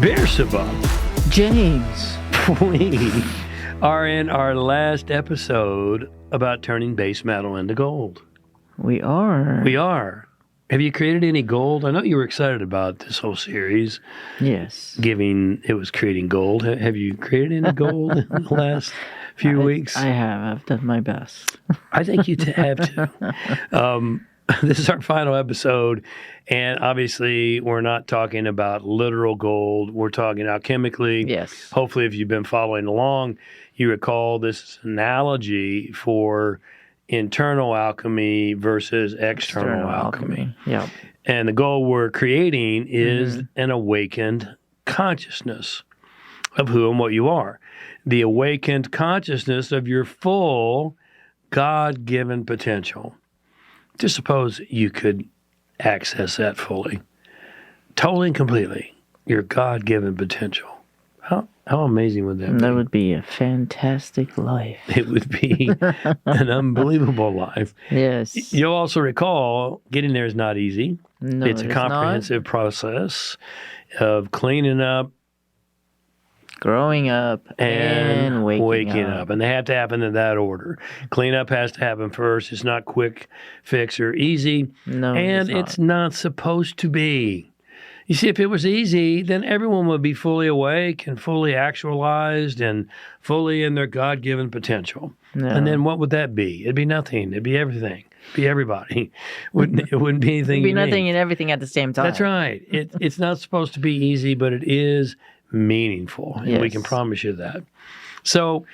Bersabeh. James. We are in our last episode about turning base metal into gold. We are. We are. Have you created any gold? I know you were excited about this whole series. Yes. It was creating gold. Have you created any gold in the last few weeks? I have. I've done my best. I think you have to. This is our final episode, and obviously we're not talking about literal gold. We're talking alchemically. Yes. Hopefully, if you've been following along, you recall this analogy for internal alchemy versus external alchemy. Yep. And the goal we're creating is an awakened consciousness of who and what you are. The awakened consciousness of your full God-given potential. Just suppose you could access that fully, totally and completely, your God-given potential. How amazing would that be? That would be a fantastic life. It would be an unbelievable life. Yes. You'll also recall getting there is not easy. No, It's a comprehensive process of cleaning up, growing up, and waking up. And they have to happen in that order. Cleanup has to happen first. It's not quick fix or easy. No, and it's not supposed to be. You see, if it was easy, then everyone would be fully awake and fully actualized and fully in their God-given potential. No. And then what would that be? It'd be nothing. It'd be everything. It'd be everybody. It wouldn't be anything. It'd be unique. nothing and everything at the same time. That's right. It's not supposed to be easy, but it is meaningful. And we can promise you that. So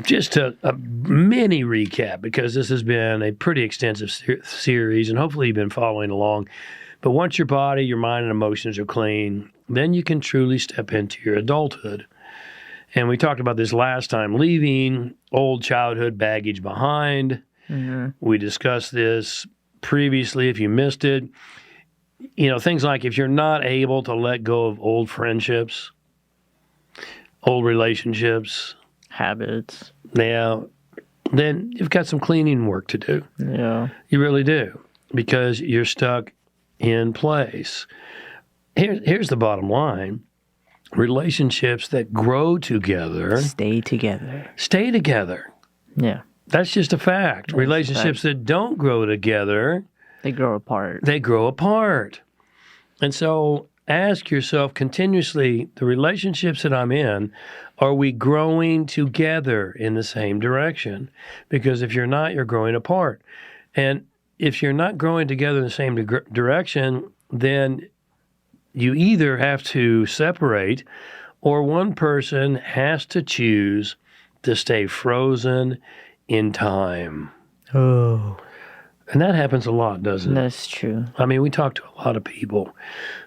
just a mini recap, because this has been a pretty extensive series, and hopefully you've been following along. But once your body, your mind, and emotions are clean, then you can truly step into your adulthood. And we talked about this last time, leaving old childhood baggage behind. Mm-hmm. We discussed this previously if you missed it. You know, things like if you're not able to let go of old friendships, old relationships, habits, then you've got some cleaning work to do. Yeah. You really do, because you're stuck in place. Here's the bottom line. Relationships that grow together stay together. Yeah. That's just a fact. Relationships that don't grow together, they grow apart. And so ask yourself continuously, the relationships that I'm in, are we growing together in the same direction? Because if you're not, you're growing apart. And if you're not growing together in the same direction, then you either have to separate, or one person has to choose to stay frozen in time. Oh. And that happens a lot, doesn't it? That's true. I mean, we talk to a lot of people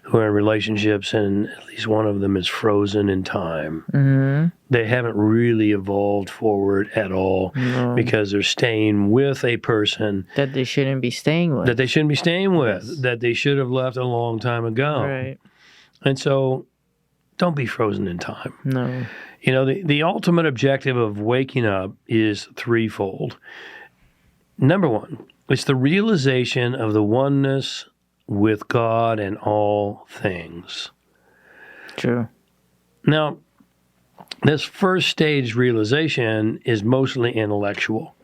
who are in relationships, and at least one of them is frozen in time. Mm-hmm. They haven't really evolved forward at all because they're staying with a person that they shouldn't be staying with. That they should have left a long time ago. Right. And so don't be frozen in time. No. You know, the ultimate objective of waking up is threefold. Number one, it's the realization of the oneness with God and all things. True. Now, this first stage realization is mostly intellectual.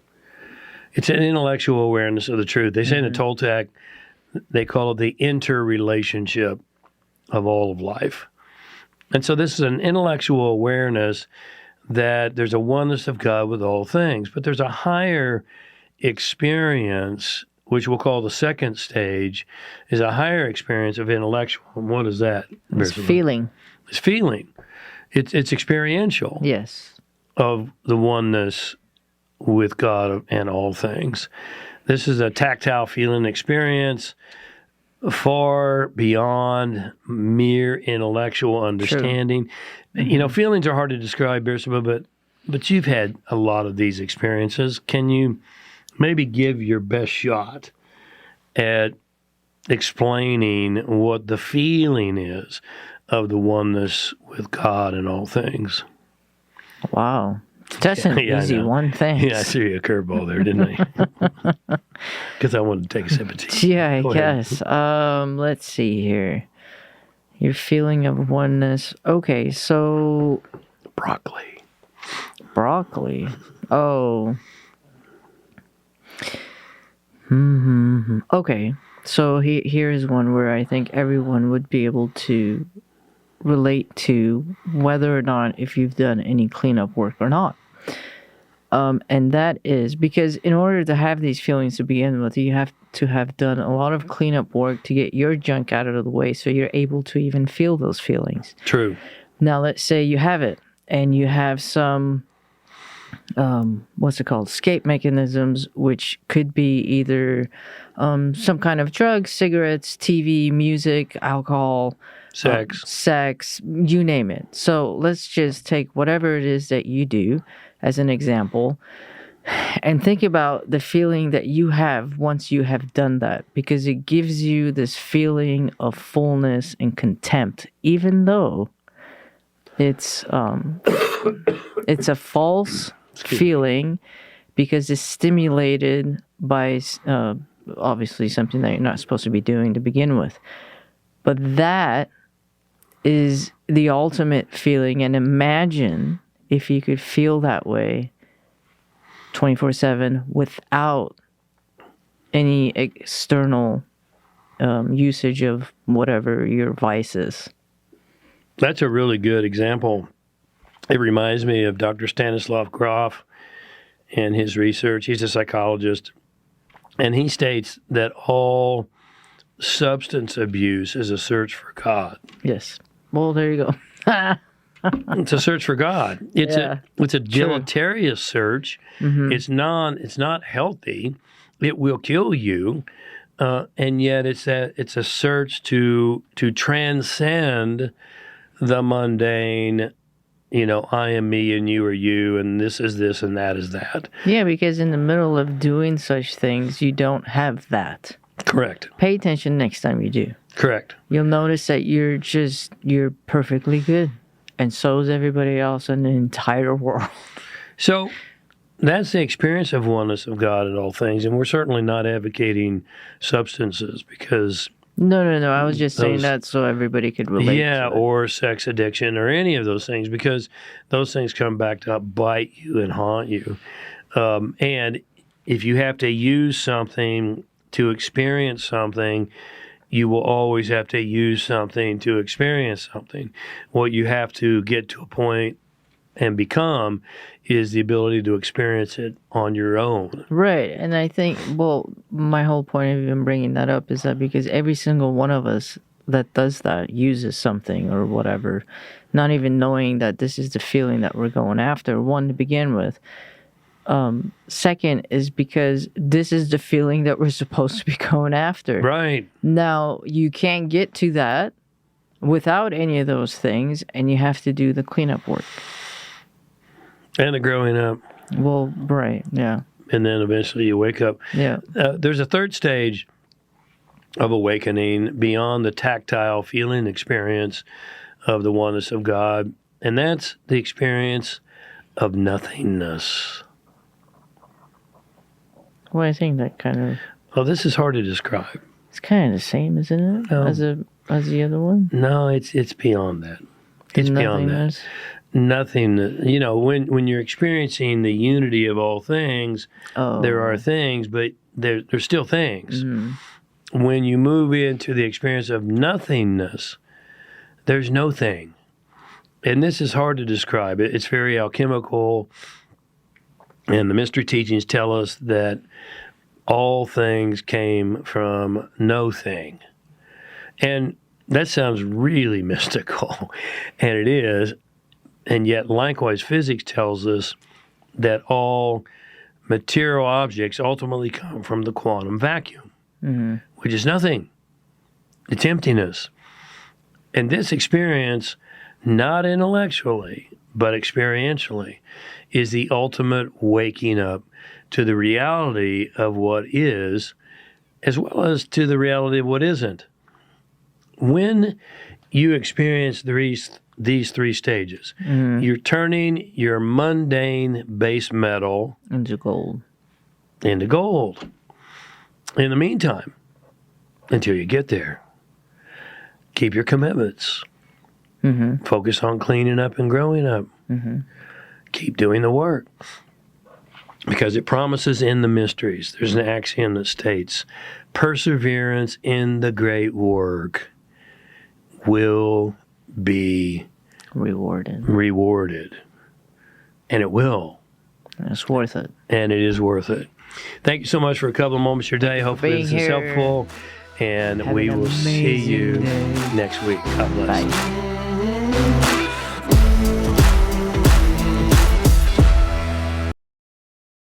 It's an intellectual awareness of the truth. They say in the Toltec, they call it the interrelationship of all of life. And so this is an intellectual awareness that there's a oneness of God with all things, but there's a higher experience, which we'll call the second stage, is a higher experience of intellectual. And what is that? It's feeling. It's feeling. It's experiential. Yes. Of the oneness with God and all things. This is a tactile feeling experience far beyond mere intellectual understanding. True. You know, feelings are hard to describe, Bersabeh, but you've had a lot of these experiences. Can you maybe give your best shot at explaining what the feeling is of the oneness with God and all things? Wow. That's an easy one, thanks. Yeah, I threw you a curveball there, didn't I? Because I wanted to take a sip of tea. Yeah, I guess. Let's see here. Your feeling of oneness. Okay, so... Broccoli. Oh. Okay, so here's one where I think everyone would be able to relate to whether or not if you've done any cleanup work or not. And that is because in order to have these feelings to begin with, you have to have done a lot of cleanup work to get your junk out of the way so you're able to even feel those feelings. True. Now, let's say you have it and you have some, escape mechanisms, which could be either some kind of drugs, cigarettes, TV, music, alcohol, sex, you name it. So let's just take whatever it is that you do as an example and think about the feeling that you have once you have done that, because it gives you this feeling of fullness and contempt, even though it's a false feeling because it's stimulated by obviously something that you're not supposed to be doing to begin with. But that is the ultimate feeling, and imagine if you could feel that way 24/7 without any external usage of whatever your vice is. That's a really good example. It reminds me of Dr. Stanislav Grof and his research. He's a psychologist, and he states that all substance abuse is a search for God. Yes. Well, there you go. It's a search for God. It's a deleterious search. Mm-hmm. It's not healthy. It will kill you, and yet it's a search to transcend the mundane. I am me and you are you, and this is this and that is that. Yeah, because in the middle of doing such things, you don't have that. Correct. Pay attention next time you do. Correct. You'll notice that you're perfectly good. And so is everybody else in the entire world. So that's the experience of oneness of God in all things. And we're certainly not advocating substances because... No. I was just saying that so everybody could relate to it. Or sex addiction or any of those things, because those things come back to bite you and haunt you. And if you have to use something to experience something, you will always have to use something to experience something. What you have to get to a point and become is the ability to experience it on your own. Right. And I think, my whole point of even bringing that up is that because every single one of us that does that uses something or whatever, not even knowing that this is the feeling that we're going after, one, to begin with. Second is because this is the feeling that we're supposed to be going after. Right. Now, you can't get to that without any of those things, and you have to do the cleanup work. And the growing up. Well, right, yeah. And then eventually you wake up. Yeah. There's a third stage of awakening beyond the tactile feeling experience of the oneness of God, and that's the experience of nothingness. Well, I think that kind of... Oh, this is hard to describe. It's kind of the same, isn't it, as the other one? No, it's beyond that. It's beyond that. Nothing. When you're experiencing the unity of all things, there are things, but there's still things. Mm-hmm. When you move into the experience of nothingness, there's no thing. And this is hard to describe. It's very alchemical. And the mystery teachings tell us that all things came from no thing. And that sounds really mystical, and it is. And yet, likewise, physics tells us that all material objects ultimately come from the quantum vacuum, which is nothing. It's emptiness. And this experience, not intellectually, but experientially, is the ultimate waking up to the reality of what is, as well as to the reality of what isn't. When you experience these three stages, you're turning your mundane base metal into gold. In the meantime, until you get there, Keep your commitments. Focus on cleaning up and growing up. Keep doing the work. Because it promises in the mysteries. There's an axiom that states, perseverance in the great work will be rewarded. And it will. It's worth it. And it is worth it. Thank you so much for a couple of moments of your day. Hopefully this is helpful. And we will see you next week. God bless. Bye.